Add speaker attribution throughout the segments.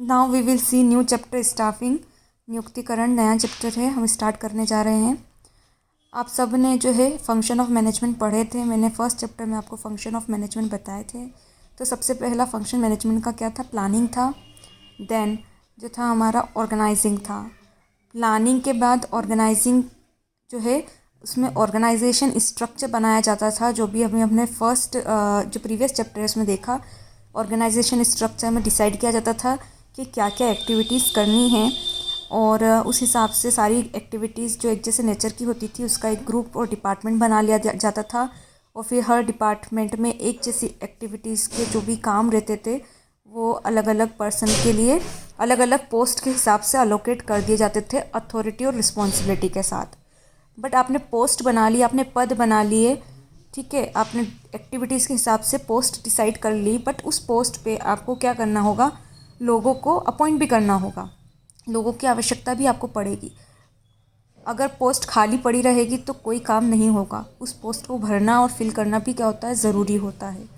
Speaker 1: Now we will see new chapter staffing. नियुक्तिकरण नया चैप्टर है, हम स्टार्ट करने जा रहे हैं। आप सब ने जो है फंक्शन ऑफ मैनेजमेंट पढ़े थे। मैंने फर्स्ट चैप्टर में आपको फंक्शन ऑफ मैनेजमेंट बताए थे। तो सबसे पहला फंक्शन मैनेजमेंट का क्या था? प्लानिंग था। देन जो था हमारा ऑर्गेनाइजिंग था। प्लानिंग के बाद ऑर्गेनाइजिंग जो है उसमें ऑर्गेनाइजेशन स्ट्रक्चर बनाया जाता था। जो भी अभी हमने फर्स्ट जो प्रीवियस चैप्टर है उसमें देखा, ऑर्गेनाइजेशन स्ट्रक्चर में डिसाइड किया जाता था कि क्या क्या एक्टिविटीज़ करनी है और उस हिसाब से सारी एक्टिविटीज़ जो एक जैसे नेचर की होती थी उसका एक ग्रुप और डिपार्टमेंट बना लिया जाता था। और फिर हर डिपार्टमेंट में एक जैसी एक्टिविटीज़ के जो भी काम रहते थे वो अलग अलग पर्सन के लिए अलग अलग पोस्ट के हिसाब से अलोकेट कर दिए जाते थे, अथॉरिटी और रिस्पॉन्सिबिलिटी के साथ। बट आपने पोस्ट बना ली, आपने पद बना लिए, ठीक है, आपने एक्टिविटीज़ के हिसाब से पोस्ट डिसाइड कर ली, बट उस पोस्ट पे आपको क्या करना होगा? लोगों को अपॉइंट भी करना होगा। लोगों की आवश्यकता भी आपको पड़ेगी। अगर पोस्ट खाली पड़ी रहेगी तो कोई काम नहीं होगा। उस पोस्ट को भरना और फिल करना भी क्या होता है? ज़रूरी होता है।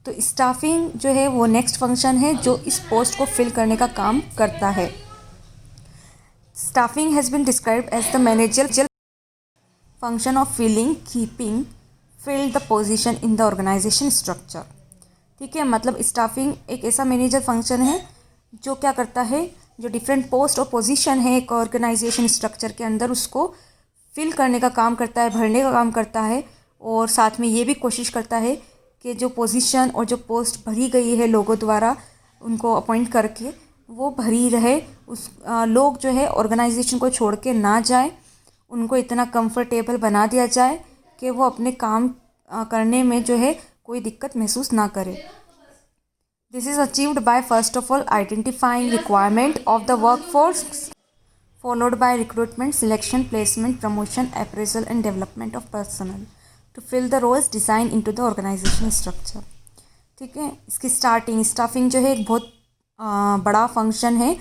Speaker 1: तो स्टाफिंग जो है वो नेक्स्ट फंक्शन है जो इस पोस्ट को फिल करने का काम करता है। Staffing has been described as the manager function of filling, keeping fill the position in the organisation structure. ठीक है, मतलब स्टाफिंग एक ऐसा मैनेजर फंक्शन है जो क्या करता है, जो डिफरेंट पोस्ट और पोजीशन है एक ऑर्गेनाइजेशन स्ट्रक्चर के अंदर उसको फिल करने का काम करता है, भरने का काम करता है। और साथ में ये भी कोशिश करता है कि जो पोजीशन और जो पोस्ट भरी गई है लोगों द्वारा उनको अपॉइंट करके वो भरी रहे। लोग जो है ऑर्गेनाइजेशन को छोड़ के ना जाए, उनको इतना कंफर्टेबल बना दिया जाए कि वो अपने काम करने में जो है कोई दिक्कत महसूस ना करे। This is achieved by first of all identifying requirement of the workforce, followed by recruitment, selection, placement, promotion, appraisal and development of personnel to fill the roles designed into the organization structure। ठीक है, इसकी staffing जो है एक बहुत बड़ा function है।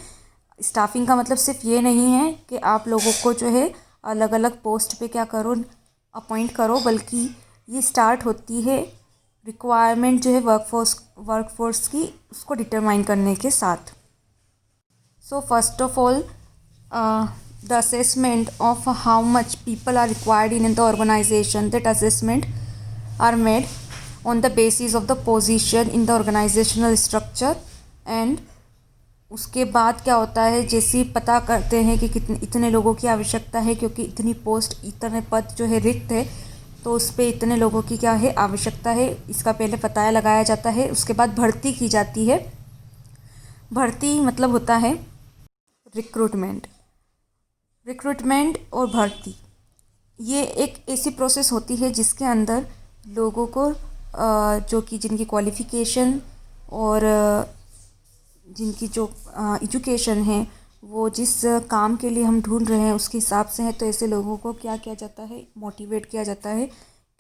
Speaker 1: Staffing का मतलब सिर्फ ये नहीं है कि आप लोगों को जो है अलग अलग पोस्ट पे क्या करो, अपॉइंट करो, बल्कि ये स्टार्ट होती है रिक्वायरमेंट जो है वर्कफोर्स की उसको डिटरमाइन करने के साथ। So first of all the assessment of how much people are required in the organization, that assessment are made on the basis of the position in the organizational structure and उसके बाद क्या होता है, जैसे पता करते हैं कि कितने इतने लोगों की आवश्यकता है क्योंकि इतनी पोस्ट, इतने पद जो है रिक्त है, तो उस पर इतने लोगों की क्या है आवश्यकता है, इसका पहले पता लगाया जाता है। उसके बाद भर्ती की जाती है। भर्ती मतलब होता है रिक्रूटमेंट और भर्ती। ये एक ऐसी प्रोसेस होती है जिसके अंदर लोगों को जो कि जिनकी क्वालिफ़िकेशन और जिनकी जो एजुकेशन है वो जिस काम के लिए हम ढूंढ रहे हैं उसके हिसाब से है, तो ऐसे लोगों को क्या किया जाता है? मोटिवेट किया जाता है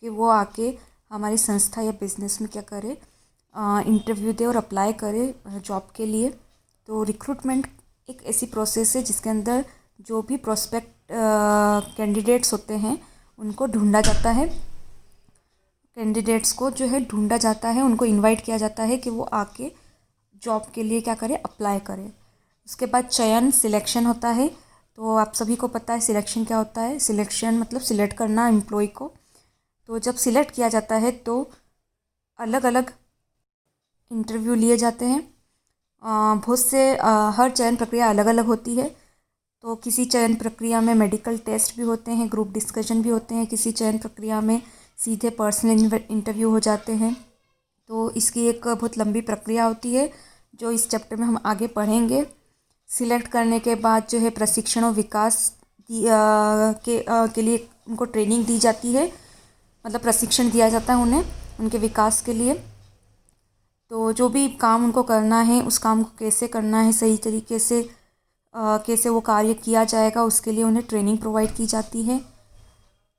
Speaker 1: कि वो आके हमारी संस्था या बिज़नेस में क्या करे, इंटरव्यू दे और अप्लाई करे जॉब के लिए। तो रिक्रूटमेंट एक ऐसी प्रोसेस है जिसके अंदर जो भी प्रोस्पेक्ट कैंडिडेट्स होते हैं उनको ढूंढा जाता है। कैंडिडेट्स को जो है ढूंढा जाता है, उनको इनवाइट किया जाता है कि वो आके जॉब के लिए क्या करे, अप्लाई करे। उसके बाद चयन, सिलेक्शन होता है। तो आप सभी को पता है सिलेक्शन क्या होता है। सिलेक्शन मतलब सिलेक्ट करना एम्प्लॉय को। तो जब सिलेक्ट किया जाता है तो अलग अलग इंटरव्यू लिए जाते हैं। बहुत से हर चयन प्रक्रिया अलग अलग होती है। तो किसी चयन प्रक्रिया में मेडिकल टेस्ट भी होते हैं, ग्रुप डिस्कशन भी होते हैं। किसी चयन प्रक्रिया में सीधे पर्सनल इंटरव्यू हो जाते हैं। तो इसकी एक बहुत लंबी प्रक्रिया होती है जो इस चैप्टर में हम आगे पढ़ेंगे। सिलेक्ट करने के बाद जो है प्रशिक्षण और विकास के लिए उनको ट्रेनिंग दी जाती है, मतलब प्रशिक्षण दिया जाता है उन्हें उनके विकास के लिए। तो जो भी काम उनको करना है उस काम को कैसे करना है, सही तरीके से कैसे वो कार्य किया जाएगा, उसके लिए उन्हें ट्रेनिंग प्रोवाइड की जाती है।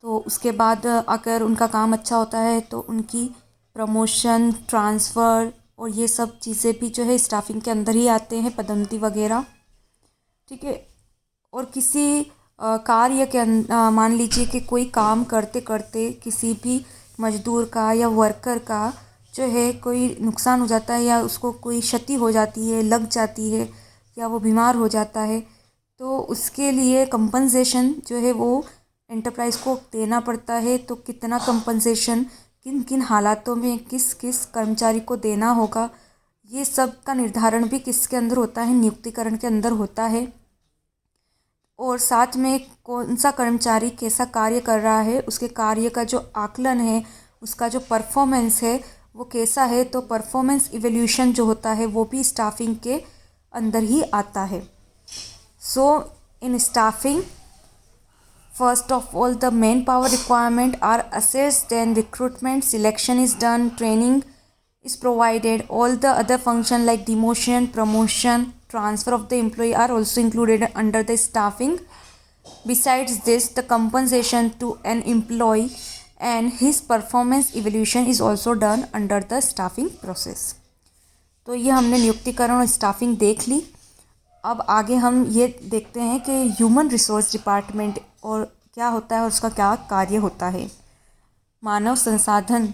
Speaker 1: तो उसके बाद अगर उनका काम अच्छा होता है तो उनकी प्रमोशन, ट्रांसफ़र और ये सब चीज़ें भी जो है स्टाफिंग के अंदर ही आते हैं, पदोन्नति वगैरह। ठीक है, और किसी कार्य के मान लीजिए कि कोई काम करते करते किसी भी मजदूर का या वर्कर का जो है कोई नुकसान हो जाता है या उसको कोई क्षति हो जाती है, लग जाती है, या वो बीमार हो जाता है तो उसके लिए कंपनसेशन जो है वो एंटरप्राइज़ को देना पड़ता है। तो कितना कंपनसेशन किन किन हालातों में किस किस कर्मचारी को देना होगा, ये सब का निर्धारण भी किसके अंदर होता है, नियुक्तिकरण के अंदर होता है। और साथ में कौन सा कर्मचारी कैसा कार्य कर रहा है, उसके कार्य का जो आकलन है, उसका जो परफॉर्मेंस है वो कैसा है, तो परफॉर्मेंस इवैल्यूएशन जो होता है वो भी स्टाफिंग के अंदर ही आता है। सो in staffing first of all the manpower requirement are assessed, then recruitment selection is done, training is provided, all the other function like demotion, promotion, transfer of the employee are also included under the staffing. Besides this, the compensation to an employee and his performance evaluation is also done under the staffing process. तो ये हमने नियुक्तिकरण और staffing देख ली। अब आगे हम ये देखते हैं कि ह्यूमन रिसोर्स डिपार्टमेंट और क्या होता है और उसका क्या कार्य होता है। मानव संसाधन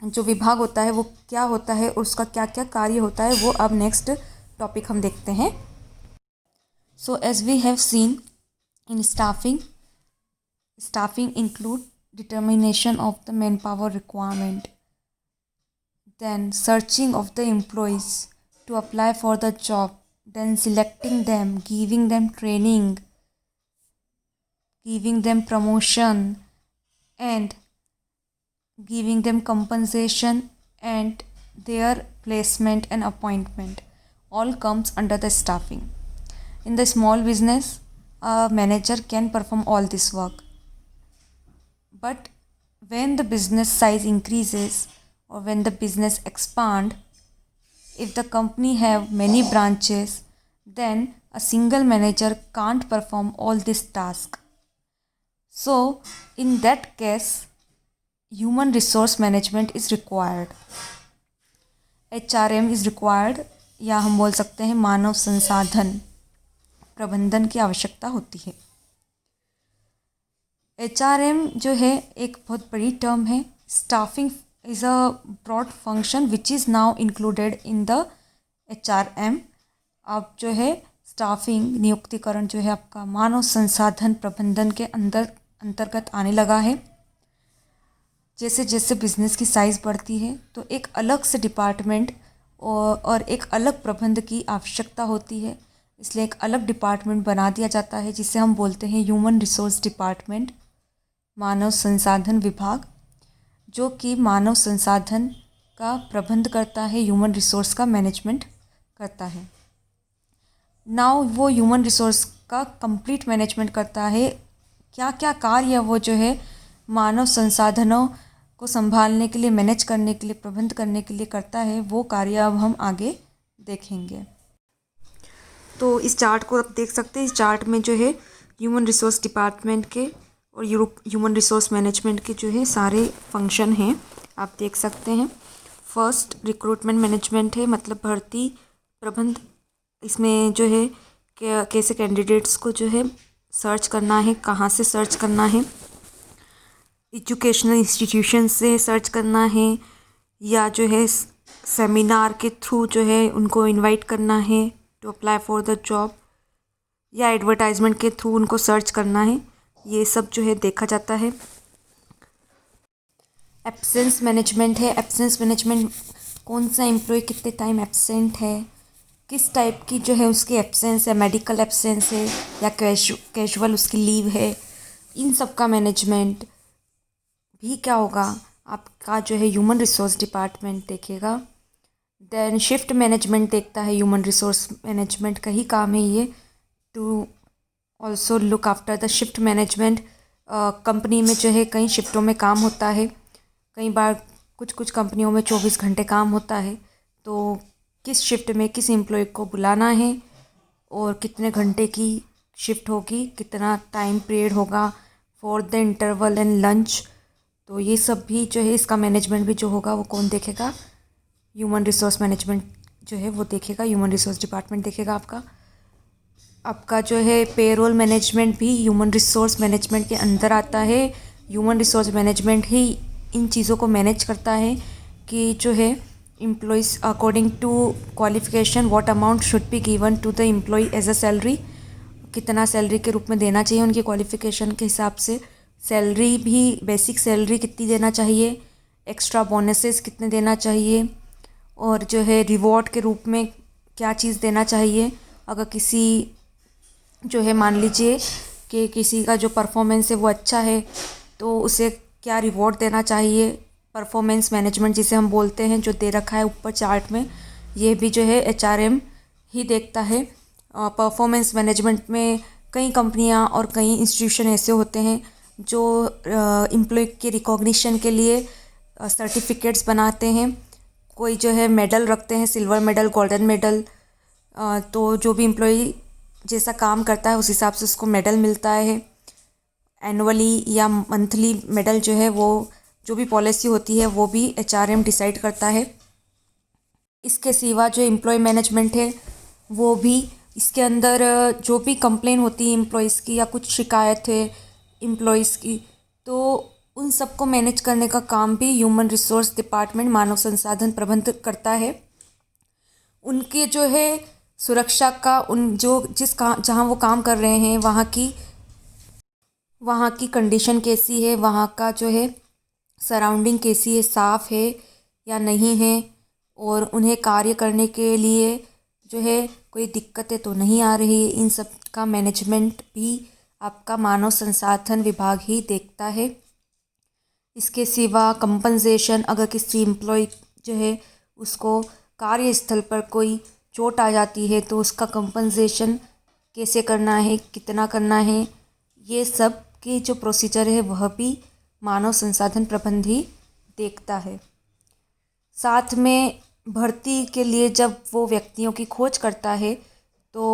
Speaker 1: जो विभाग होता है वो क्या होता है और उसका क्या क्या कार्य होता है, वो अब नेक्स्ट टॉपिक हम देखते हैं। So as we have seen in staffing include determination of the manpower requirement, then searching of the employees to apply for the job, then selecting them, giving them training, giving them promotion, and giving them compensation and their placement and appointment all comes under the staffing. In the small business, a manager can perform all this work, but when the business size increases or when the business expand, if the company have many branches, then a single manager can't perform all this task. So in that case, human resource management is required. HRM is required, या हम बोल सकते हैं मानव संसाधन प्रबंधन की आवश्यकता होती है। HRM जो है एक बहुत बड़ी टर्म है। Staffing is a broad function which is now included in the HRM. अब जो है स्टाफिंग नियुक्तिकरण जो है आपका मानव संसाधन प्रबंधन के अंतर्गत आने लगा है। जैसे जैसे बिजनेस की साइज़ बढ़ती है तो एक अलग से डिपार्टमेंट और एक अलग प्रबंध की आवश्यकता होती है, इसलिए एक अलग डिपार्टमेंट बना दिया जाता है जिसे हम बोलते हैं ह्यूमन रिसोर्स डिपार्टमेंट, मानव संसाधन विभाग, जो कि मानव संसाधन का प्रबंध करता है, ह्यूमन रिसोर्स का मैनेजमेंट करता है। नाउ वो ह्यूमन रिसोर्स का कंप्लीट मैनेजमेंट करता है। क्या क्या कार्य वो जो है मानव संसाधनों को संभालने के लिए, मैनेज करने के लिए, प्रबंध करने के लिए करता है, वो कार्य अब हम आगे देखेंगे। तो इस चार्ट को आप देख सकते हैं। इस चार्ट में जो है ह्यूमन रिसोर्स डिपार्टमेंट के और ह्यूमन रिसोर्स मैनेजमेंट के जो है सारे फंक्शन हैं, आप देख सकते हैं। फर्स्ट रिक्रूटमेंट मैनेजमेंट है, मतलब भर्ती प्रबंध। इसमें जो है कैसे कैंडिडेट्स को जो है सर्च करना है, कहाँ से सर्च करना है, एजुकेशनल इंस्टीट्यूशन से सर्च करना है या जो है सेमिनार के थ्रू जो है उनको इनवाइट करना है to apply for the job, या एडवर्टाइजमेंट के थ्रू उनको सर्च करना है, ये सब जो है देखा जाता है। एब्सेंस मैनेजमेंट है। एब्सेंस मैनेजमेंट कौन सा एम्प्लॉय कितने टाइम एब्सेंट है, किस टाइप की जो है उसकी एब्सेंस है, मेडिकल एब्सेंस है या कैजुअल उसकी लीव है, इन सब का मैनेजमेंट भी क्या होगा आपका जो है ह्यूमन रिसोर्स डिपार्टमेंट देखेगा। देन शिफ्ट मैनेजमेंट देखता है। ह्यूमन रिसोर्स मैनेजमेंट का ही काम है ये, to also look after the shift management. Company में जो है कई शिफ्टों में काम होता है, कई बार कुछ कंपनियों में 24 घंटे काम होता है, तो किस शिफ्ट में किस एम्प्लॉय को बुलाना है और कितने घंटे की शिफ्ट होगी, कितना टाइम पीरियड होगा for the interval and lunch, तो ये सब भी जो है इसका मैनेजमेंट भी जो होगा वो कौन देखेगा, ह्यूमन रिसोर्स मैनेजमेंट जो है वो देखेगा, ह्यूमन रिसोर्स डिपार्टमेंट देखेगा। आपका जो है पेरोल मैनेजमेंट भी ह्यूमन रिसोर्स मैनेजमेंट के अंदर आता है। ह्यूमन रिसोर्स मैनेजमेंट ही इन चीज़ों को मैनेज करता है कि जो है employees according to qualification what amount should be given to the employee as a salary, कितना सैलरी के रूप में देना चाहिए उनकी क्वालिफ़िकेशन के हिसाब से, सैलरी भी बेसिक सैलरी कितनी देना चाहिए, एक्स्ट्रा बोनसेस कितने देना चाहिए, और जो है रिवॉर्ड के रूप में क्या चीज़ देना चाहिए। अगर किसी जो है मान लीजिए कि किसी का जो परफॉर्मेंस है वो अच्छा है तो उसे क्या रिवॉर्ड देना चाहिए, परफॉर्मेंस मैनेजमेंट जिसे हम बोलते हैं जो दे रखा है ऊपर चार्ट में, ये भी जो है HRM ही देखता है। परफॉर्मेंस मैनेजमेंट में कई कंपनियां और कई इंस्टीट्यूशन ऐसे होते हैं जो एम्प्लॉय के रिकॉग्निशन के लिए सर्टिफिकेट्स बनाते हैं, कोई जो है मेडल रखते हैं, सिल्वर मेडल, गोल्डन मेडल। तो जो भी एम्प्लॉय जैसा काम करता है उस हिसाब से उसको मेडल मिलता है। एनुअली या मंथली मेडल जो है वो जो भी पॉलिसी होती है वो भी HRM डिसाइड करता है। इसके सिवा जो एम्प्लॉय मैनेजमेंट है वो भी, इसके अंदर जो भी कंप्लेन होती है एम्प्लॉयज़ की या कुछ शिकायत है एम्प्लॉयज़ की, तो उन सबको मैनेज करने का काम भी ह्यूमन रिसोर्स डिपार्टमेंट मानव संसाधन प्रबंधन करता है। उनके जो है सुरक्षा का, उन जो जिस काम जहाँ वो काम कर रहे हैं वहाँ की कंडीशन कैसी है, वहाँ का जो है सराउंडिंग कैसी है, साफ़ है या नहीं है, और उन्हें कार्य करने के लिए जो है कोई दिक्कतें तो नहीं आ रही है, इन सब का मैनेजमेंट भी आपका मानव संसाधन विभाग ही देखता है। इसके सिवा कंपनसेशन, अगर किसी एम्प्लॉय जो है उसको कार्यस्थल पर कोई चोट आ जाती है तो उसका कंपनसेशन कैसे करना है, कितना करना है, ये सब के जो प्रोसीजर है वह भी मानव संसाधन प्रबंध ही देखता है। साथ में भर्ती के लिए जब वो व्यक्तियों की खोज करता है तो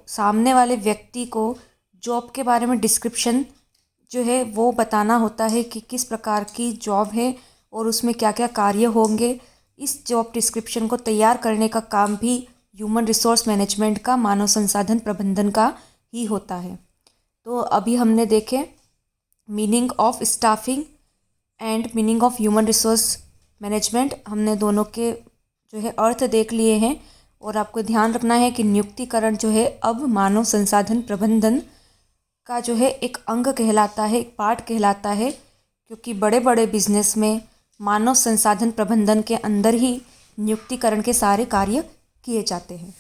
Speaker 1: सामने वाले व्यक्ति को जॉब के बारे में डिस्क्रिप्शन जो है वो बताना होता है कि किस प्रकार की जॉब है और उसमें क्या क्या कार्य होंगे। इस जॉब डिस्क्रिप्शन को तैयार करने का काम भी ह्यूमन रिसोर्स मैनेजमेंट का, मानव संसाधन प्रबंधन का ही होता है। तो अभी हमने देखे meaning of staffing and meaning of human resource management, हमने दोनों के जो है अर्थ देख लिए हैं। और आपको ध्यान रखना है कि नियुक्तिकरण जो है अब मानव संसाधन प्रबंधन का जो है एक अंग कहलाता है, एक पार्ट कहलाता है, क्योंकि बड़े बड़े बिजनेस में मानव संसाधन प्रबंधन के अंदर ही नियुक्तिकरण के सारे कार्य किए जाते हैं।